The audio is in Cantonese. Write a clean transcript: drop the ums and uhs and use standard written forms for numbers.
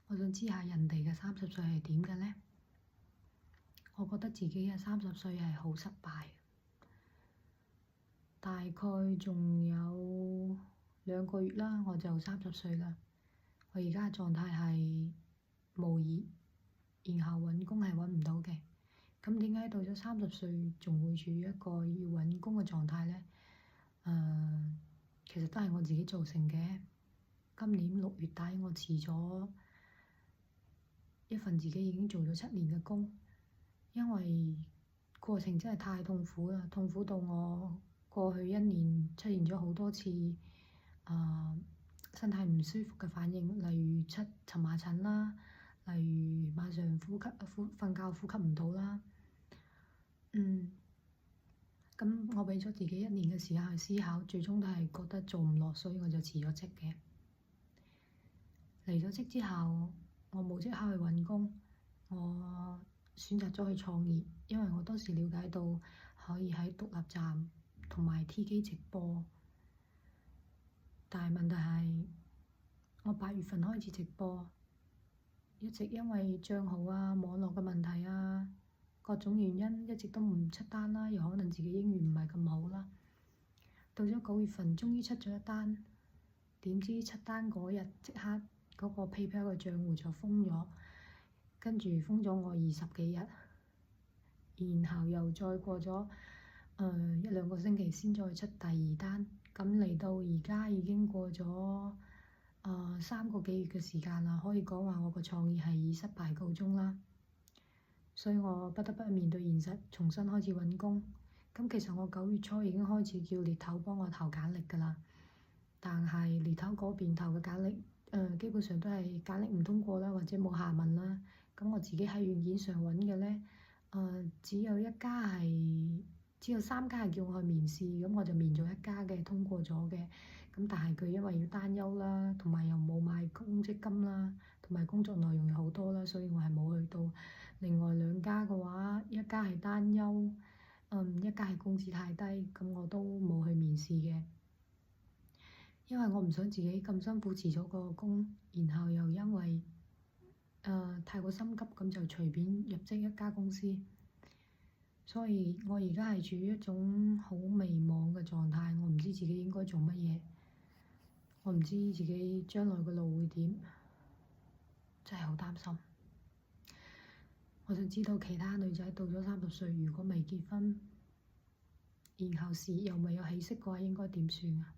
我想知下人哋嘅30歲係點嘅呢？我覺得自己嘅30歲係好失敗，大概仲有2個月啦，我就30歲啦。我而家嘅狀態係無業，然後揾工係揾唔到嘅。咁點解到咗30歲仲會處於一個要揾工嘅狀態呢？其實都係我自己造成嘅。今年6月底，我辭咗一份自己已經做咗7年嘅工，因為過程真係太痛苦啦，痛苦到我過去1年出現咗好多次身體唔舒服嘅反應，例如蕁麻疹啦，例如晚上瞓覺呼吸唔到啦。咁我畀咗自己1年嘅時間去思考，最終都係覺得做唔落，所以我就辭咗職嘅。離咗職之後，我冇即刻去揾工，我選擇咗去創業，因為我當時了解到可以喺獨立站同埋 T 機直播。但係問題係，我8月份開始直播，一直因為帳號啊、網絡嘅問題啊，各種原因一直都唔出單啦，又可能自己英語唔係咁好啦。到咗9月份，終於出咗一單，點知出單嗰日即刻嗰個 PayPal 嘅賬戶就封咗，跟住封咗我20幾日，然後又再過咗1-2個星期先再出第2單，咁嚟到而家已經過咗3個幾月嘅時間啦，可以講話我個創業係以失敗告終啦。所以我不得不面對現實，重新開始揾工。咁其實我9月初已經開始叫獵頭幫我投簡歷㗎啦，但係獵頭嗰邊投嘅簡歷，基本上都係簡歷唔通過啦，或者冇下文啦。咁我自己喺軟件上揾嘅呢，只有3家係叫我去面試，咁我就面咗1家嘅，通過咗嘅。咁但係佢因為要單休啦，同埋又冇買公積金啦，同埋工作內容又好多啦，所以我係冇去到。另外2家嘅話，一家係單休，一家係工資太低，咁我都冇去面試嘅。因為我唔想自己咁辛苦辭咗個工，然後又因為太過心急，咁就隨便入職1家公司。所以我而家係處於一種好迷茫嘅狀態，我唔知自己應該做乜嘢，我唔知自己將來嘅路會點，真係好擔心。我想知道其他女仔到咗30歲，如果未結婚，然後事業又未有起色嘅話，應該點算啊？